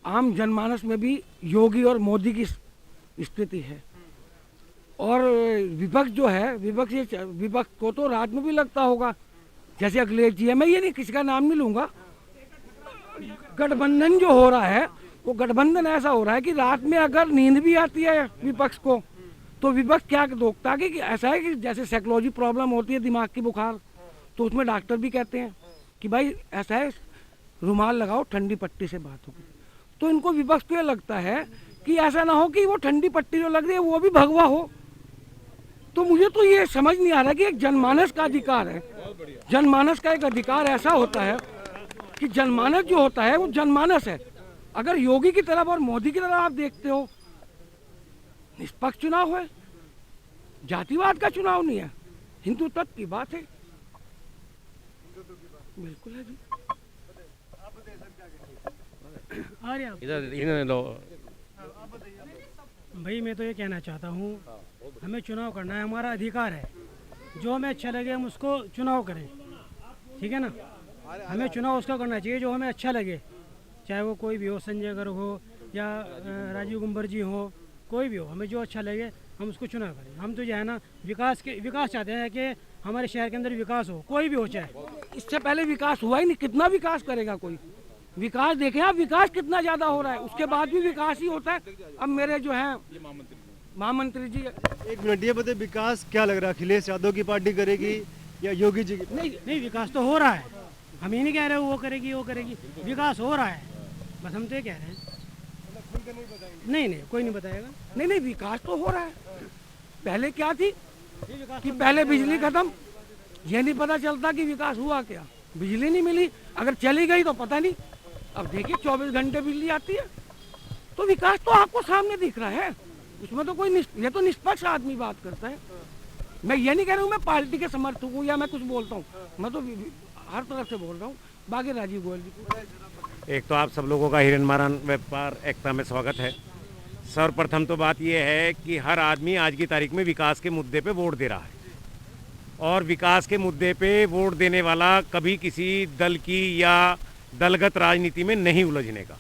आम जनमानस में भी योगी और मोदी की स्थिति है। और विपक्ष जो है, विपक्ष को तो रात में भी लगता होगा, जैसे अखिलेश जी है, मैं ये नहीं किसी का नाम नहीं लूँगा, गठबंधन जो हो रहा है वो गठबंधन ऐसा हो रहा है कि रात में अगर नींद भी आती है विपक्ष को तो विपक्ष क्या रोकता है कि ऐसा है कि जैसे साइकोलॉजी प्रॉब्लम होती है, दिमाग की बुखार, तो उसमें डॉक्टर भी कहते हैं कि भाई ऐसा है रुमाल लगाओ, ठंडी पट्टी से बात होगी। तो इनको विपक्ष को ये लगता है कि ऐसा ना हो कि वो ठंडी पट्टी जो लग रही है वो भी भगवा हो। तो मुझे तो ये समझ नहीं आ रहा कि एक जनमानस का अधिकार है, जनमानस का एक अधिकार ऐसा होता है कि जनमानस जो होता है वो जनमानस है। अगर योगी की तरफ और मोदी की तरफ आप देखते हो, निष्पक्ष चुनाव है, जातिवाद का चुनाव नहीं है, हिंदुत्व की बात है। बिल्कुल है जी। इधर भाई मैं तो ये कहना चाहता हूँ, हमें चुनाव करना है, हमारा अधिकार है, जो हमें अच्छा लगे हम उसको चुनाव करें, ठीक है ना। हमें चुनाव उसका करना चाहिए जो हमें अच्छा लगे, चाहे वो कोई भी हो, संजय गर्ग हो या राजीव गुंबर जी हो, कोई भी हो, हमें जो अच्छा लगे हम उसको चुनाव करें। हम तो जो है ना विकास चाहते हैं कि हमारे शहर के अंदर विकास हो, कोई भी हो चाहे। इससे पहले विकास हुआ ही नहीं, कितना विकास करेगा कोई? विकास देखें आप, विकास कितना ज़्यादा हो रहा है, उसके बाद भी विकास ही होता है। अब मेरे जो हैं महामंत्री जी, एक मिनट ये बताइए, विकास क्या लग रहा है, अखिलेश यादव की पार्टी करेगी या योगी जी की? नहीं विकास तो हो रहा है, हम ये नहीं कह रहे वो करेगी, विकास हो रहा है, बस हम तो ये कह रहे हैं। नहीं कोई नहीं बताएगा। नहीं विकास तो हो रहा है। पहले क्या थी कि पहले बिजली खत्म, ये नहीं पता चलता कि विकास हुआ क्या, बिजली नहीं मिली, अगर चली गई तो पता नहीं। अब देखिए 24 घंटे बिजली आती है, तो विकास तो आपको सामने दिख रहा है, उसमें तो कोई ये तो निष्पक्ष आदमी बात करता है। मैं ये नहीं कह रहा हूँ मैं पार्टी के समर्थक हूँ या मैं कुछ बोलता हूँ, मैं तो हर तरफ से बोल रहा हूँ। बाकी राजीव गोयल जी, एक तो आप सब लोगों का हिरन मारन व्यापार एकता में स्वागत है। सर्वप्रथम तो बात यह है कि हर आदमी आज की तारीख में विकास के मुद्दे पे वोट दे रहा है, और विकास के मुद्दे पे वोट देने वाला कभी किसी दल की या दलगत राजनीति में नहीं उलझने का,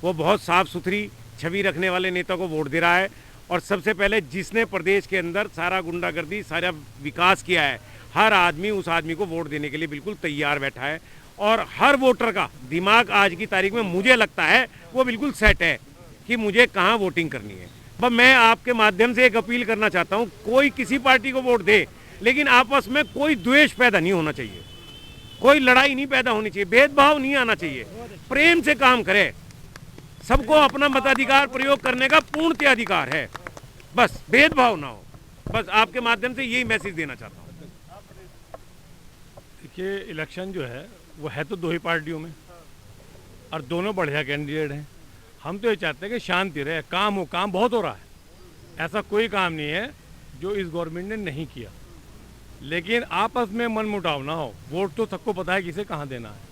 वो बहुत साफ सुथरी छवि रखने वाले नेता को वोट दे रहा है। और सबसे पहले जिसने प्रदेश के अंदर सारा गुंडागर्दी, सारा विकास किया है, हर आदमी उस आदमी को वोट देने के लिए बिल्कुल तैयार बैठा है। और हर वोटर का दिमाग आज की तारीख में मुझे लगता है वो बिल्कुल सेट है कि मुझे कहाँ वोटिंग करनी है। बस मैं आपके माध्यम से एक अपील करना चाहता हूँ, कोई किसी पार्टी को वोट दे, लेकिन आपस में कोई द्वेष पैदा नहीं होना चाहिए, कोई लड़ाई नहीं पैदा होनी चाहिए, भेदभाव नहीं आना चाहिए, प्रेम से काम करे, सबको अपना मताधिकार प्रयोग करने का पूर्ण अधिकार है, बस भेदभाव ना हो। बस आपके माध्यम से यही मैसेज देना चाहता हूँ। देखिए इलेक्शन जो है वो है तो दो ही पार्टियों में, और दोनों बढ़िया कैंडिडेट हैं। हम तो ये चाहते हैं कि शांति रहे, काम हो, काम बहुत हो रहा है, ऐसा कोई काम नहीं है जो इस गवर्नमेंट ने नहीं किया, लेकिन आपस में मनमुटाव ना हो। वोट तो सबको पता है किसे कहाँ देना है,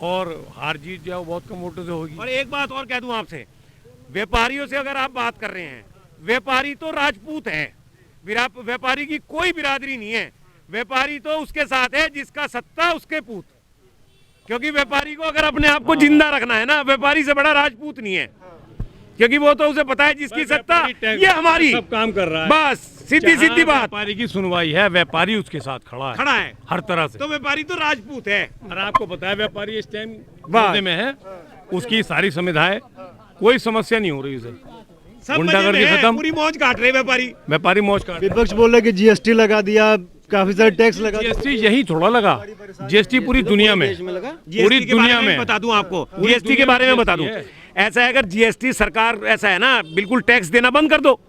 और हार जीत जो है बहुत कम वोटों से होगी। और एक बात और कह दूं आपसे, व्यापारियों से अगर आप बात कर रहे हैं, व्यापारी तो राजपूत हैं, व्यापारी की कोई बिरादरी नहीं है, व्यापारी तो उसके साथ है जिसका सत्ता उसके पूत। क्योंकि व्यापारी को अगर अपने आप को जिंदा रखना है ना, व्यापारी से बड़ा राजपूत नहीं है, क्योंकि वो तो उसे पता है जिसकी सत्ता ये हमारी सब काम कर रहा है, बस सीधी सीधी बात। व्यापारी की सुनवाई है, व्यापारी उसके साथ खड़ा है हर तरह से, तो व्यापारी तो राजपूत है। और आपको पता है व्यापारी इस टाइम मुद्दे में है, उसकी सारी सुविधाएं, कोई समस्या नहीं हो रही उसे, गुंडागर्दी खत्म, पूरी मौज काट रहे व्यापारी मौज काट। विपक्ष बोल रहा है कि जीएसटी लगा दिया, काफी सारे टैक्स लगा। जीएसटी यही थोड़ा लगा, जीएसटी पूरी दुनिया में, पूरी दुनिया में। बता दूं आपको, जीएसटी के बारे में बता दूं, ऐसा है अगर जीएसटी सरकार ऐसा है ना, बिल्कुल टैक्स देना बंद कर दो,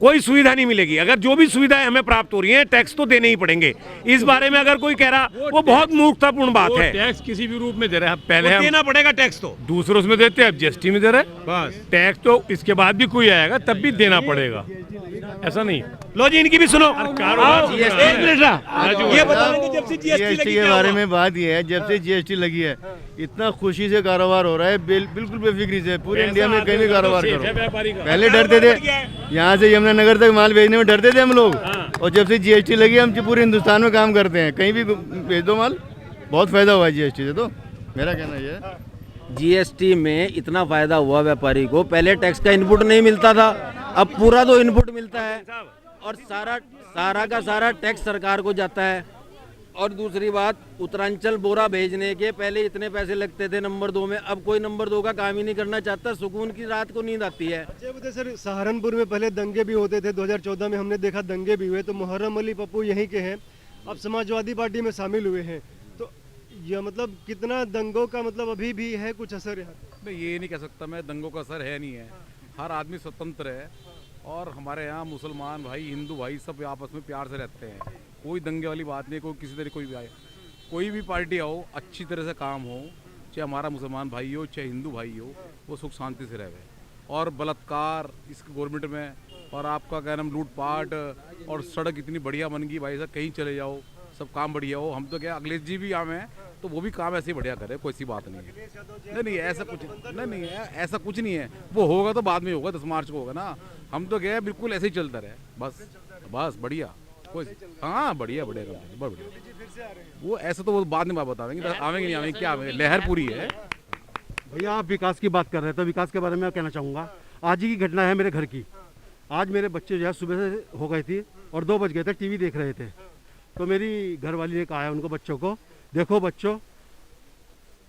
कोई सुविधा नहीं मिलेगी। अगर जो भी सुविधाएं हमें प्राप्त हो रही हैं, टैक्स तो देने ही पड़ेंगे। इस बारे में अगर कोई कह रहा, वो बहुत मूर्खतापूर्ण बात है। टैक्स किसी भी रूप में दे रहे हैं, पहले देना पड़ेगा टैक्स, तो दूसरों में देते हैं, अब जीएसटी में दे रहे हैं, बस टैक्स तो इसके बाद भी कोई आएगा तब भी देना पड़ेगा, ऐसा नहीं। लो जी, इनकी भी सुनो। कारोबार एक मिनट ये बताएंगे, जब से जीएसटी के बारे में बात यह है, जब से जीएसटी लगी है इतना खुशी से कारोबार हो रहा है, बिल्कुल बेफिक्री से। पूरे इंडिया में कहीं भी कारोबार करो, पहले डरते थे, यहाँ से यमुनानगर तक माल भेजने में डरते थे हम लोग, और जब से जीएसटी लगी हम पूरे हिंदुस्तान में काम करते हैं, कहीं भी भेज दो माल, बहुत फायदा हुआ है जीएसटी से। तो मेरा कहना यह है जीएसटी में इतना फायदा हुआ व्यापारी को, पहले टैक्स का इनपुट नहीं मिलता था, अब पूरा तो इनपुट मिलता है और सारा का सारा टैक्स सरकार को जाता है। और दूसरी बात, उत्तरांचल बोरा भेजने के पहले इतने पैसे लगते थे नंबर 2 में, अब कोई नंबर 2 का काम ही नहीं करना चाहता, सुकून की रात को नींद आती है। अच्छा बताइए सर, सहारनपुर में पहले दंगे भी होते थे, 2014 में हमने देखा दंगे भी हुए, तो मुहर्रम अली पप्पू यहीं के हैं, अब समाजवादी पार्टी में शामिल हुए हैं, तो यह मतलब कितना दंगों का मतलब अभी भी है कुछ असर यहाँ? मैं ये नहीं कह सकता, मैं दंगों का असर है नहीं है, हर आदमी स्वतंत्र है और हमारे यहाँ मुसलमान भाई हिंदू भाई सब आपस में प्यार से रहते हैं, कोई दंगे वाली बात नहीं, कोई किसी तरह कोई भी आए, कोई भी पार्टी आओ अच्छी तरह से काम हो, चाहे हमारा मुसलमान भाई हो चाहे हिंदू भाई हो, वो सुख शांति से रहे। और बलात्कार इस गवर्नमेंट में और आपका क्या नाम लूटपाट और सड़क इतनी बढ़िया बन गई भाई साहब, कहीं चले जाओ सब काम बढ़िया हो। हम तो क्या अखिलेश जी भी आम हैं तो वो भी काम ऐसे ही बढ़िया करे, कोई सी बात नहीं है। नहीं ऐसा कुछ नहीं है, ऐसा कुछ नहीं है, वो होगा तो बाद में होगा, 10 मार्च को होगा ना। हम तो क्या बिल्कुल ऐसे ही चलता रहे, बस बढ़िया कोई, हाँ बढ़िया वो ऐसा तो वो बाद में बता देंगे, आवेंगे नहीं आवेंगे, क्या आवेंगे, लहर पूरी है। भैया आप विकास की बात कर रहे हैं तो विकास के बारे में मैं कहना चाहूँगा, आज ही की घटना है मेरे घर की। आज मेरे बच्चे जो है सुबह से हो गए थी और 2 बज गए थे, टीवी देख रहे थे, तो मेरी घरवाली ने कहा है उनको बच्चों को, देखो बच्चों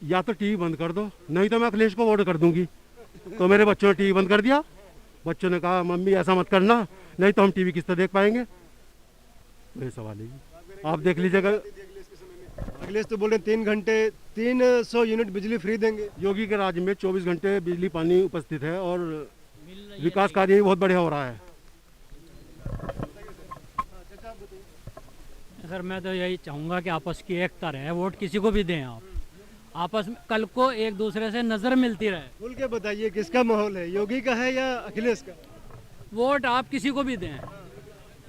या तो टीवी बंद कर दो, नहीं तो मैं अखिलेश को वोट कर दूंगी। तो मेरे बच्चों ने टीवी बंद कर दिया। बच्चों ने कहा मम्मी ऐसा मत करना, नहीं तो हम टीवी किस तरह देख पाएंगे। वही सवाल है, आप देख लीजिएगा। अखिलेश तो बोल रहे 3 घंटे 300 यूनिट बिजली फ्री देंगे। योगी के राज्य में 24 घंटे बिजली पानी उपस्थित है और विकास कार्य भी बहुत बढ़िया हो रहा है। सर मैं तो यही चाहूँगा कि आपस की एकता रहे, वोट किसी को भी दें आप, आपस में कल को एक दूसरे से नज़र मिलती रहे। खुल के बताइए किसका माहौल है, योगी का है या अखिलेश का? वोट आप किसी को भी दें,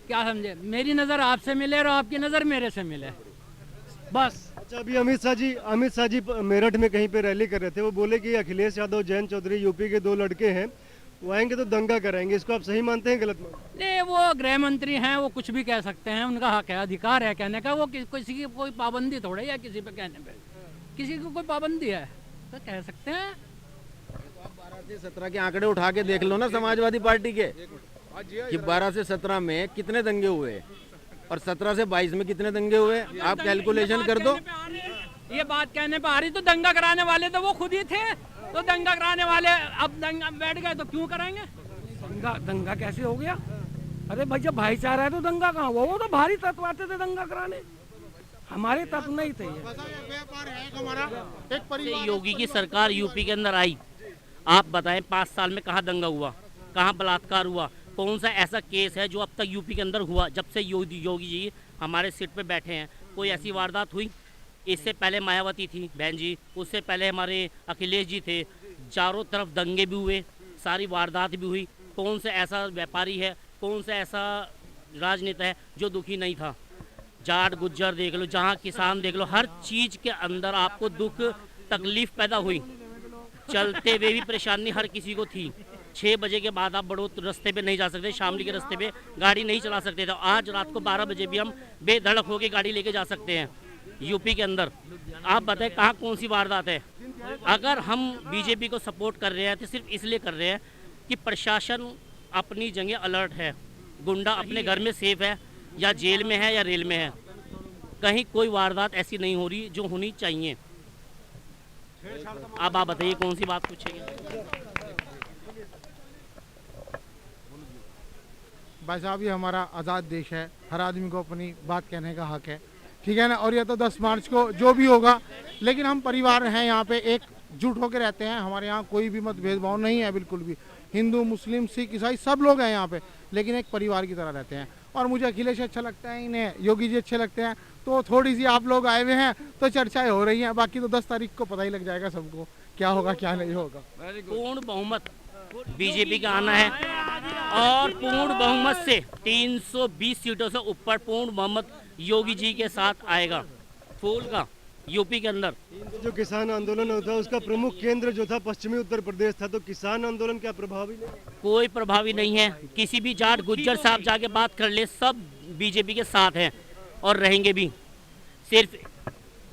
क्या समझे, मेरी नज़र आपसे मिले और आपकी नज़र मेरे से मिले, बस। अच्छा अभी अमित शाह जी मेरठ में कहीं पे रैली कर रहे थे, वो बोले कि अखिलेश यादव जयंत चौधरी यूपी के 2 लड़के हैं, वो आएंगे तो दंगा कराएंगे, इसको आप सही मानते हैं गलत मानते हैं? नहीं, वो गृह मंत्री हैं, वो कुछ भी कह सकते हैं, उनका हक है, अधिकार है कहने का, वो किसी की कोई पाबंदी थोड़ी है किसी पे कहने पे, किसी की कोई पाबंदी है तो कह सकते हैं। 12 से 17 के आंकड़े उठा के देख लो ना समाजवादी पार्टी के, कि 12 से 17 में कितने दंगे हुए और 17 से 22 में कितने दंगे हुए, आप कैलकुलेशन कर दो। ये बात कहने पे आ रही, तो दंगा कराने वाले तो वो खुद ही थे, तो दंगा कराने वाले अब दंगा बैठ गए तो क्यों कराएंगे? दंगा कैसे हो गया? अरे भाई जब भाईचारा है तो दंगा कहाँ हुआ? वो तो भारी तत्व आते थे दंगा कराने, हमारे तत्व नहीं थे। योगी की सरकार यूपी के अंदर आई, आप बताएं 5 साल में कहाँ दंगा हुआ, कहाँ बलात्कार हुआ, कौन सा ऐसा केस है जो अब तक यूपी के अंदर हुआ? जब से योगी जी हमारे सीट पे बैठे हैं कोई ऐसी वारदात हुई? इससे पहले मायावती थी बहन जी, उससे पहले हमारे अखिलेश जी थे, चारों तरफ दंगे भी हुए, सारी वारदात भी हुई। कौन सा ऐसा व्यापारी है, कौन सा ऐसा राजनेता है जो दुखी नहीं था? जाट गुज्जर देख लो, जहाँ किसान देख लो, हर चीज़ के अंदर आपको दुख तकलीफ पैदा हुई, चलते हुए भी परेशानी हर किसी को थी। 6 बजे के बाद आप बड़ो रास्ते पे नहीं जा सकते, शामली के रास्ते पे गाड़ी नहीं चला सकते थे। आज रात को 12 बजे भी हम बेधड़क होकर गाड़ी लेके जा सकते हैं यूपी के अंदर। आप बताएं कहाँ कौन सी वारदात है? अगर हम बीजेपी को सपोर्ट कर रहे हैं तो सिर्फ इसलिए कर रहे हैं कि प्रशासन अपनी जगह अलर्ट है, गुंडा अपने घर में सेफ है या जेल में है या रेल में है, कहीं कोई वारदात ऐसी नहीं हो रही जो होनी चाहिए। अब आप बताइए कौन सी बात पूछेंगे? भाई साहब ये हमारा आज़ाद देश है, हर आदमी को अपनी बात कहने का हक है, ठीक है ना। और ये तो 10 मार्च को जो भी होगा, लेकिन हम परिवार हैं यहाँ पे, एकजुट होकर रहते हैं, हमारे यहाँ कोई भी मत भेदभाव नहीं है बिल्कुल भी। हिंदू मुस्लिम सिख ईसाई सब लोग हैं यहाँ पे, लेकिन एक परिवार की तरह रहते हैं। और मुझे अखिलेश अच्छा लगता है, इन्हें योगी जी अच्छे लगते हैं, तो थोड़ी सी आप लोग आए हुए हैं तो चर्चाएं हो रही हैं, बाकी तो 10 तारीख को पता ही लग जाएगा सबको क्या होगा क्या नहीं होगा। पूर्ण बहुमत बीजेपी का आना है और पूर्ण बहुमत से 320 सीटों से ऊपर पूर्ण बहुमत योगी जी के साथ आएगा फूल का यूपी के अंदर। जो किसान आंदोलन होता है उसका प्रमुख केंद्र जो था पश्चिमी उत्तर प्रदेश था, तो किसान आंदोलन क्या प्रभावी नहीं? कोई प्रभावी नहीं है, किसी भी जाट गुज्जर साहब जाके बात कर ले, सब बीजेपी के साथ हैं और रहेंगे भी। सिर्फ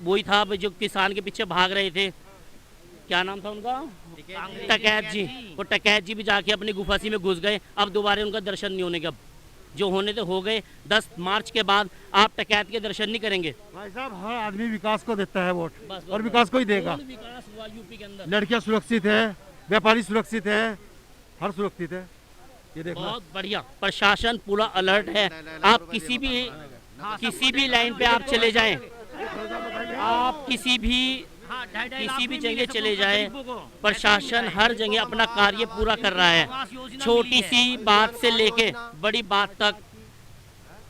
वही था जो किसान के पीछे भाग रहे थे, क्या नाम था उनका, टकैत जी। वो टकैत जी भी जाके अपनी गुफासी में घुस गए, अब दोबारा उनका दर्शन नहीं होने के। अब जो होने तो हो गए, 10 मार्च के बाद आप टकैत के दर्शन नहीं करेंगे। भाई साहब हर आदमी विकास को देता है वोट, बस, और विकास को ही देगा। फुल विकास हुआ यूपी के अंदर, लड़कियां सुरक्षित है, व्यापारी सुरक्षित है, हर सुरक्षित है। ये देखो बहुत बढ़िया। प्रशासन पूरा अलर्ट है। आप किसी भी लाइन पे आप चले जाएं, आप किसी भी जगह चले जाएं, प्रशासन हर जगह अपना कार्य पूरा कर रहा है। छोटी सी बात से लेके बड़ी बात तक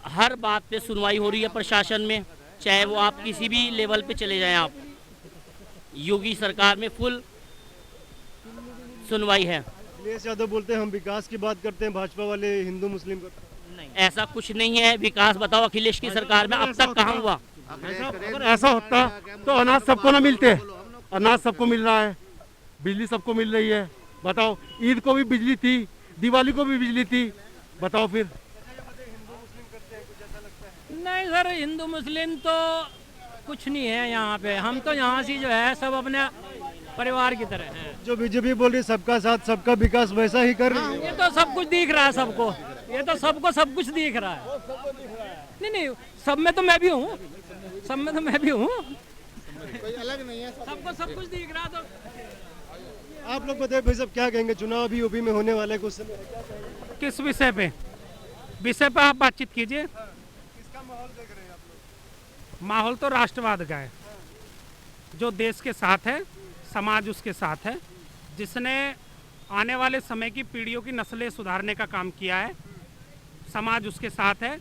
हर बात पे सुनवाई हो रही है प्रशासन में, चाहे वो आप किसी भी लेवल पे चले जाएं। आप योगी सरकार में फुल सुनवाई है। अखिलेश यादव बोलते हैं हम विकास की बात करते हैं, भाजपा वाले हिंदू मुस्लिम करते हैं। नहीं, ऐसा कुछ नहीं है। विकास बताओ अखिलेश की सरकार में अब तक कहाँ हुआ? अगर ऐसा होता तो अनाज सबको ना मिलते। अनाज सबको मिल रहा है, बिजली सबको मिल रही है। बताओ, ईद को भी बिजली थी, दिवाली को भी बिजली थी। बताओ फिर। नहीं सर, हिंदू मुस्लिम तो कुछ नहीं है यहाँ पे। हम तो यहाँ से जो है सब अपने परिवार की तरह हैं। जो बीजेपी बोल रही है सबका साथ सबका विकास, वैसा ही कर रही है। ये तो सब कुछ दिख रहा है सबको, ये तो सबको सब कुछ दिख रहा है। नहीं, सब में तो मैं भी हूँ, सब में तो मैं भी हूँ, कोई अलग नहीं है, सबको सब कुछ दिख रहा। तो आप लोग बताइए भाई साहब, क्या कहेंगे? चुनाव अभी यूपी में होने वाला है कुछ समय, क्या कहेंगे? किस विषय पे आप बातचीत कीजिए। किसका माहौल देख रहे हैं आप लोग? माहौल तो राष्ट्रवाद का है, जो देश के साथ है, समाज उसके साथ है, जिसने आने वाले समय की पीढ़ियों की नस्लें सुधारने का काम किया है। समाज उसके साथ है।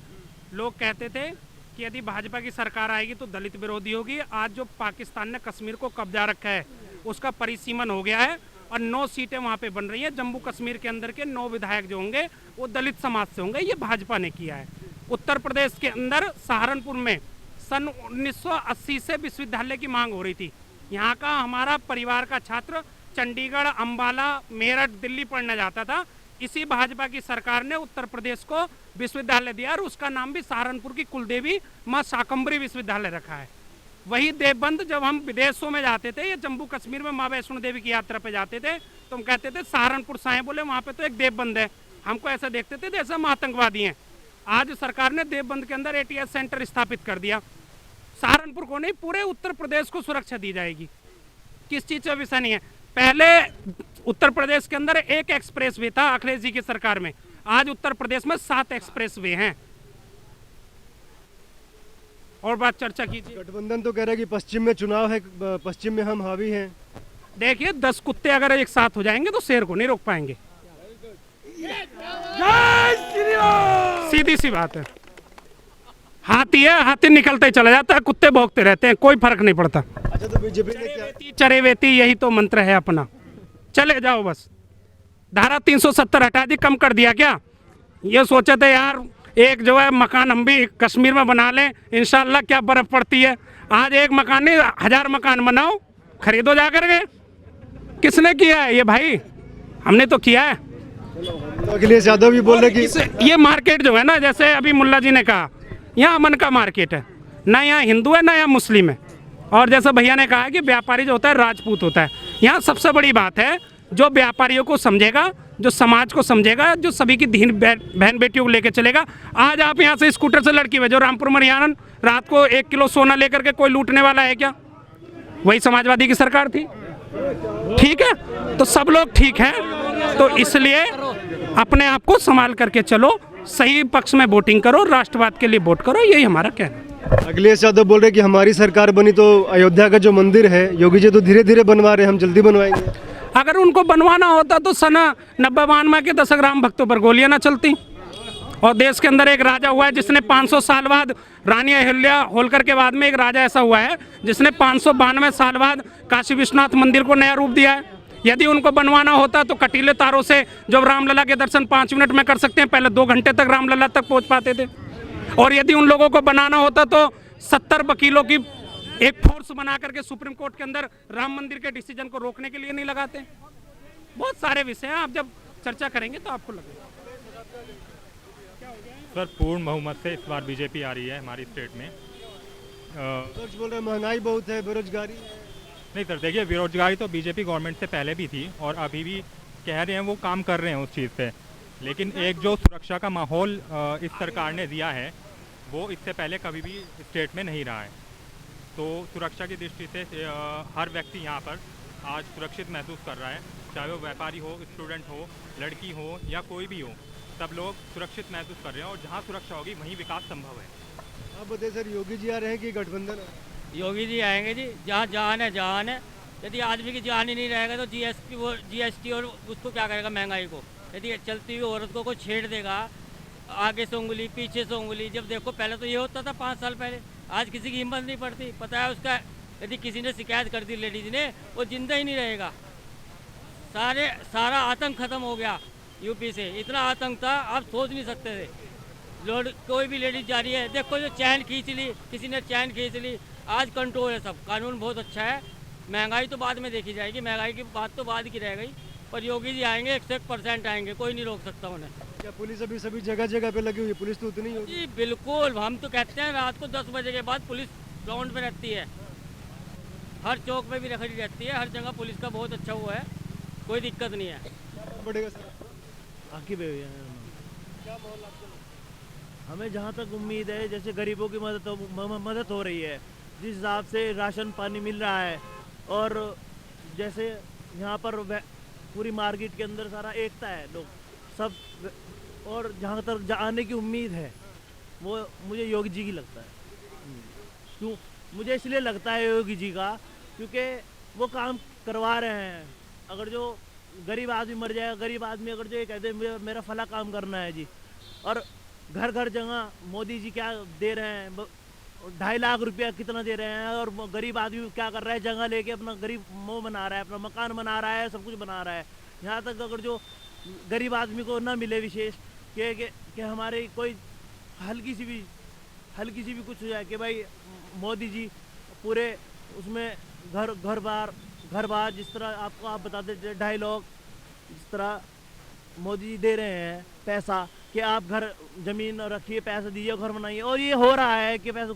लोग कहते थे कि यदि भाजपा की सरकार आएगी तो दलित विरोधी होगी। आज जो पाकिस्तान ने कश्मीर को कब्जा रखा है उसका परिसीमन हो गया है और 9 सीटें वहाँ पे बन रही हैं। जम्मू कश्मीर के अंदर के 9 विधायक जो होंगे वो दलित समाज से होंगे। ये भाजपा ने किया है। उत्तर प्रदेश के अंदर सहारनपुर में सन 1980 से विश्वविद्यालय की मांग हो रही थी। यहाँ का हमारा परिवार का छात्र चंडीगढ़, अंबाला, मेरठ, दिल्ली पढ़ने जाता था। इसी भाजपा की सरकार ने उत्तर प्रदेश को विश्वविद्यालय दिया और उसका नाम भी सहारनपुर की कुलदेवी माँ शाकंभरी विश्वविद्यालय रखा है। वही देवबंद, जब हम विदेशों में जाते थे या जम्मू कश्मीर में माँ वैष्णो देवी की यात्रा पे जाते थे तो हम कहते थे सहारनपुर से आए, बोले वहाँ पे तो एक देवबंद है। हमको ऐसा देखते थे जैसे हम आतंकवादी हैं। आज सरकार ने देवबंद के अंदर ATS सेंटर स्थापित कर दिया। सहारनपुर को नहीं, पूरे उत्तर प्रदेश को सुरक्षा दी जाएगी। किस चीज़ का विषय नहीं है। पहले उत्तर प्रदेश के अंदर एक एक्सप्रेस वे था अखिलेश जी की सरकार में, आज उत्तर प्रदेश में 7 एक्सप्रेस वे हैं। और बात चर्चा कीजिए। गठबंधन तो कह रहा है कि पश्चिम में चुनाव है, पश्चिम में हम हावी हैं। देखिए, 10 कुत्ते अगर एक साथ हो जाएंगे तो शेर को नहीं रोक पाएंगे। सीधी सी बात है। हाथी है, हाथी निकलते ही चला जाता है, कुत्ते भौंकते रहते हैं, कोई फर्क नहीं पड़ता। अच्छा, तो बीजेपी ने क्या? चरे वेती, यही तो मंत्र है अपना। चले जाओ बस। धारा 370 हटा दी, कम कर दिया क्या? ये सोचे थे यार एक जो है मकान हम भी कश्मीर में बना लें, इंशाल्लाह क्या बर्फ पड़ती है। आज एक मकान नहीं 1000 मकान बनाओ, खरीदो जा करके। किसने किया है ये भाई? हमने तो किया है। तो अखिलेश यादव भी बोल रहे कि ये मार्केट जो है ना, जैसे अभी मुल्ला जी ने कहा, यहाँ अमन का मार्केट है ना, यहाँ हिंदू है ना यहाँ मुस्लिम है। और जैसे भैया ने कहा कि व्यापारी जो होता है राजपूत होता है। यहाँ सबसे बड़ी बात है, जो व्यापारियों को समझेगा, जो समाज को समझेगा, जो सभी की दीन बहन बेटियों को लेकर चलेगा। आज आप यहाँ से स्कूटर से लड़की भेजो रामपुर मरियाना, रात को 1 किलो सोना लेकर के कोई लूटने वाला है क्या? वही समाजवादी की सरकार थी। ठीक है, तो सब लोग ठीक हैं, तो इसलिए अपने आप को संभाल करके चलो, सही पक्ष में वोटिंग करो, राष्ट्रवाद के लिए वोट करो, यही हमारा कहना है। अखिलेश यादव बोल रहे कि हमारी सरकार बनी तो अयोध्या का जो मंदिर है योगी जी तो धीरे धीरे बनवा रहे हैं, हम जल्दी बनवाएंगे। अगर उनको बनवाना होता तो सन 90-92 के दशक राम भक्तों पर गोलियां ना चलती। और देश के अंदर एक राजा हुआ है जिसने 500 साल बाद, रानी अहिल्या होलकर के बाद में एक राजा ऐसा हुआ है जिसने 592 साल बाद काशी विश्वनाथ मंदिर को नया रूप दिया है। यदि उनको बनवाना होता तो कटीले तारों से जब रामलला के दर्शन 5 मिनट में कर सकते हैं, पहले 2 घंटे तक रामलला तक पहुंच पाते थे। और यदि उन लोगों को बनाना होता तो 70 वकीलों की एक फोर्स बना करके सुप्रीम कोर्ट के अंदर राम मंदिर के डिसीजन को रोकने के लिए नहीं लगाते। बहुत सारे विषय हैं, आप जब चर्चा करेंगे तो आपको लगेगा। सर, पूर्ण बहुमत से इस बार बीजेपी आ रही है हमारी स्टेट में। बोल रहे महंगाई बहुत है, बेरोजगारी है। नहीं सर, देखिए बेरोजगारी तो बीजेपी गवर्नमेंट से पहले भी थी और अभी भी कह रहे हैं, वो काम कर रहे हैं उस चीज़ पे। लेकिन एक जो सुरक्षा का माहौल इस सरकार ने दिया है वो इससे पहले कभी भी स्टेट में नहीं रहा है। तो सुरक्षा की दृष्टि से हर व्यक्ति यहाँ पर आज सुरक्षित महसूस कर रहा है, चाहे वो व्यापारी हो, स्टूडेंट हो, लड़की हो या कोई भी हो, सब लोग सुरक्षित महसूस कर रहे हैं और जहाँ सुरक्षा होगी वहीं विकास संभव है। आप बताइए सर, योगी जी आ रहे हैं कि गठबंधन है? योगी जी आएंगे जी, जहाँ जान है जहान है। यदि आदमी की जान ही नहीं रहेगा तो जीएसटी और उसको क्या करेगा, महंगाई को। यदि चलती हुई औरत को कोई छेड़ देगा, आगे से उंगली पीछे से उंगली, जब देखो पहले तो ये होता था 5 साल पहले, आज किसी की हिम्मत नहीं पड़ती। पता है उसका, यदि किसी ने शिकायत कर दी लेडीज ने, वो जिंदा ही नहीं रहेगा। सारा आतंक खत्म हो गया यूपी से। इतना आतंक था आप सोच नहीं सकते थे। कोई भी लेडीज जा रही है, देखो जो चैन खींच ली, किसी ने चैन खींच ली, आज कंट्रोल है सब, कानून बहुत अच्छा है। महंगाई तो बाद में देखी जाएगी, महंगाई की बात तो बाद की रह गई, पर योगी जी आएंगे 100% आएंगे, कोई नहीं रोक सकता उन्हें। क्या पुलिस अभी सभी जगह जगह पे लगी हुई है? पुलिस तो उतनी ही होगी। जी बिल्कुल, हम तो कहते हैं रात को 10 बजे के बाद पुलिस ग्राउंड पे रहती है, हर चौक पे भी रखी रहती है, हर जगह पुलिस का बहुत अच्छा हुआ है, कोई दिक्कत नहीं है। बढ़ेगा सर? क्या माहौल आपको? हमें जहाँ तक उम्मीद है, जैसे गरीबों की मदद हो रही है, जिस हिसाब से राशन पानी मिल रहा है, और जैसे यहाँ पर पूरी मार्केट के अंदर सारा एकता है, लोग सब, और जहाँ तक आने की उम्मीद है वो मुझे योगी जी की लगता है। क्यों मुझे इसलिए लगता है योगी जी का, क्योंकि वो काम करवा रहे हैं। अगर जो गरीब आदमी मर जाएगा, गरीब आदमी अगर जो ये कहते हैं मेरा फला काम करना है जी, और घर घर जगह मोदी जी क्या दे रहे हैं, 2.5 लाख रुपया कितना दे रहे हैं, और गरीब आदमी क्या कर रहा है, जगह लेके अपना गरीब मोह बना रहा है, अपना मकान बना रहा है, सब कुछ बना रहा है। यहाँ तक अगर जो गरीब आदमी को ना मिले विशेष कि हमारे कोई हल्की सी भी कुछ हो जाए कि भाई मोदी जी पूरे उसमें घर बार जिस तरह आपको आप बताते थे, 2.5 लाख जिस तरह मोदी जी दे रहे हैं पैसा कि आप घर ज़मीन रखिए, पैसा दीजिए, घर बनाइए, और ये हो रहा है कि पैसा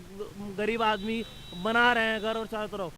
गरीब आदमी बना रहे हैं घर और चारों तरफ।